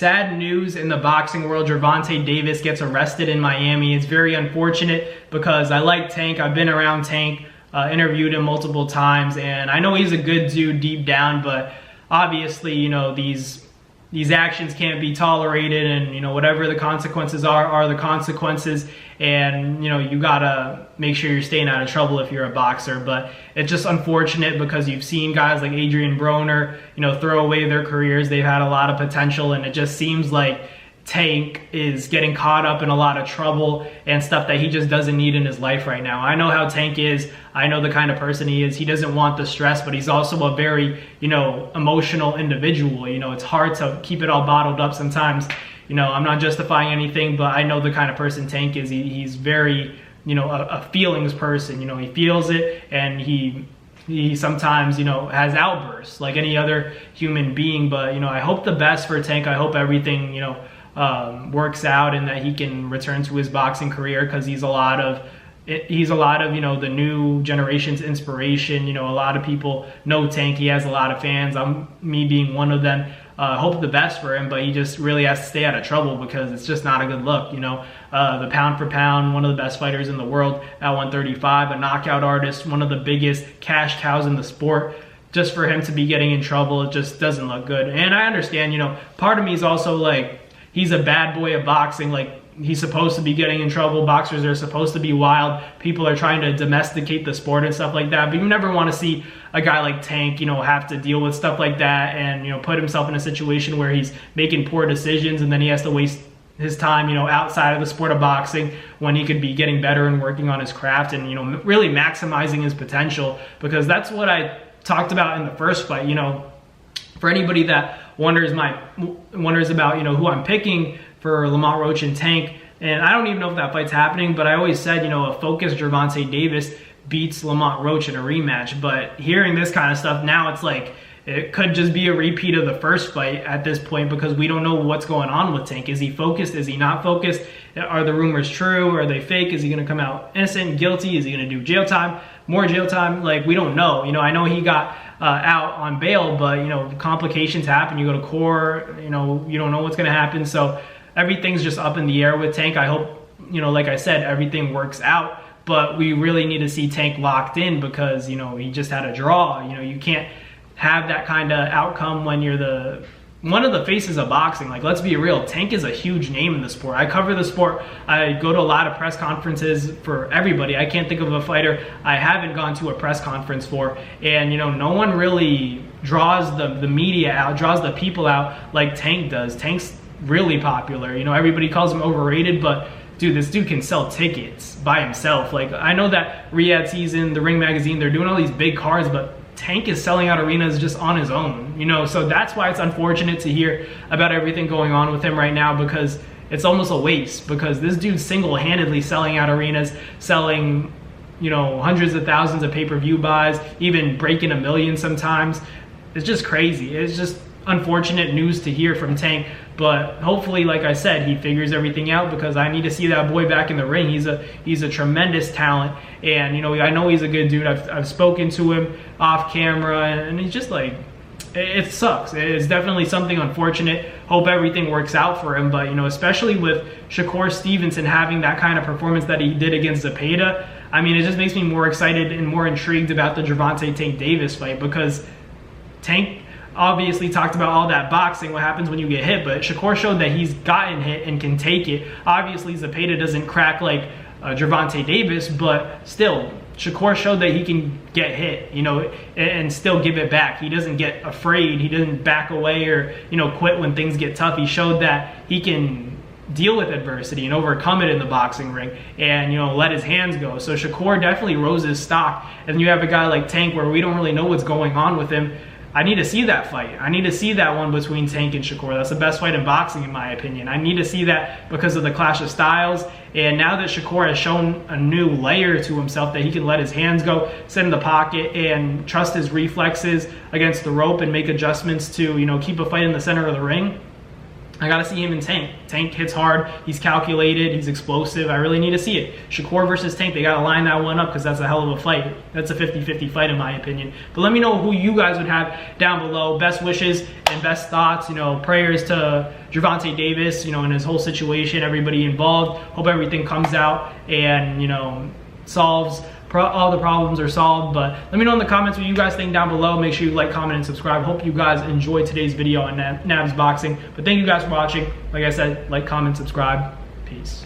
Sad news in the boxing world. Gervonta Davis gets arrested in Miami. It's very unfortunate because I like Tank. I've been around Tank, interviewed him multiple times, and I know he's a good dude deep down, but obviously, you know, these actions can't be tolerated, and, you know, whatever the consequences are the consequences, and, you know, you gotta make sure you're staying out of trouble if you're a boxer. But it's just unfortunate because you've seen guys like Adrian Broner, you know, throw away their careers. They've had a lot of potential, and it just seems like Tank is getting caught up in a lot of trouble and stuff that he just doesn't need in his life right now. I know how Tank is. I know the kind of person he is. He doesn't want the stress, but he's also a very, you know, emotional individual. You know, it's hard to keep it all bottled up sometimes. You know, I'm not justifying anything, but I know the kind of person Tank is. He's very, you know, a feelings person. You know, he feels it, and he sometimes, you know, has outbursts like any other human being. But, you know, I hope the best for Tank. I hope everything, you know, works out and that he can return to his boxing career, because he's a lot of, you know, the new generation's inspiration. You know, a lot of people know Tank. He has a lot of fans. Me being one of them. Hope the best for him, but he just really has to stay out of trouble because it's just not a good look. You know, the pound for pound, one of the best fighters in the world at 135, a knockout artist, one of the biggest cash cows in the sport. Just for him to be getting in trouble, it just doesn't look good. And I understand, you know, part of me is also like, he's a bad boy of boxing. Like, he's supposed to be getting in trouble. Boxers are supposed to be wild. People are trying to domesticate the sport and stuff like that. But you never want to see a guy like Tank, you know, have to deal with stuff like that and, you know, put himself in a situation where he's making poor decisions and then he has to waste his time, you know, outside of the sport of boxing when he could be getting better and working on his craft and, you know, really maximizing his potential. Because that's what I talked about in the first fight. You know, for anybody that wonders about, you know, who I'm picking for Lamont Roach and Tank, and I don't even know if that fight's happening, but I always said, you know, a focused Gervonta Davis beats Lamont Roach in a rematch. But hearing this kind of stuff now, it's like it could just be a repeat of the first fight at this point, because we don't know what's going on with Tank. Is he focused? Is he not focused? Are the rumors true? Are they fake? Is he going to come out innocent, guilty? Is he going to do jail time, more jail time? Like, we don't know. You know, I know he got out on bail, but, you know, complications happen. You go to court, you know, you don't know what's going to happen. So everything's just up in the air with Tank. I hope, you know, like I said, everything works out, but we really need to see Tank locked in because, you know, he just had a draw. You know, you can't have that kind of outcome when you're one of the faces of boxing. Like, let's be real, Tank is a huge name in the sport. I cover the sport. I go to a lot of press conferences for everybody. I can't think of a fighter I haven't gone to a press conference for. And, you know, no one really draws the media out, draws the people out like Tank does. Tank's really popular. You know, everybody calls him overrated, but dude, this dude can sell tickets by himself. Like, I know that Riyadh Season, the Ring Magazine, they're doing all these big cards, but Tank is selling out arenas just on his own, you know. So that's why it's unfortunate to hear about everything going on with him right now, because it's almost a waste, because this dude's single-handedly selling out arenas, selling, you know, hundreds of thousands of pay-per-view buys, even breaking 1 million sometimes. It's just crazy. It's just unfortunate news to hear from Tank, but hopefully, like I said, he figures everything out, because I need to see that boy back in the ring. He's a tremendous talent, and, you know, I know he's a good dude. I've spoken to him off camera, and he's just like, it sucks. It's definitely something unfortunate. Hope everything works out for him, but, you know, especially with Shakur Stevenson having that kind of performance that he did against Zepeda, I mean, it just makes me more excited and more intrigued about the Gervonta Tank Davis fight, because Tank obviously talked about all that boxing, what happens when you get hit, but Shakur showed that he's gotten hit and can take it. Obviously, Zepeda doesn't crack like Gervonta Davis, but still, Shakur showed that he can get hit, you know, and still give it back. He doesn't get afraid. He doesn't back away or, you know, quit when things get tough. He showed that he can deal with adversity and overcome it in the boxing ring and, you know, let his hands go. So Shakur definitely rose his stock. And you have a guy like Tank where we don't really know what's going on with him. I need to see that fight. I need to see that one between Tank and Shakur. That's the best fight in boxing, in my opinion. I need to see that because of the clash of styles. And now that Shakur has shown a new layer to himself, that he can let his hands go, sit in the pocket, and trust his reflexes against the rope and make adjustments to, you know, keep a fight in the center of the ring, I got to see him in Tank. Tank hits hard. He's calculated. He's explosive. I really need to see it. Shakur versus Tank, they got to line that one up because that's a hell of a fight. That's a 50-50 fight in my opinion. But let me know who you guys would have down below. Best wishes and best thoughts, you know, prayers to Gervonta Davis, you know, in his whole situation, everybody involved. Hope everything comes out and, you know, solves all the problems are solved. But let me know in the comments what you guys think down below. Make sure you like, comment, and subscribe. Hope you guys enjoyed today's video on Navs Boxing. But thank you guys for watching. Like I said, like, comment, subscribe. Peace.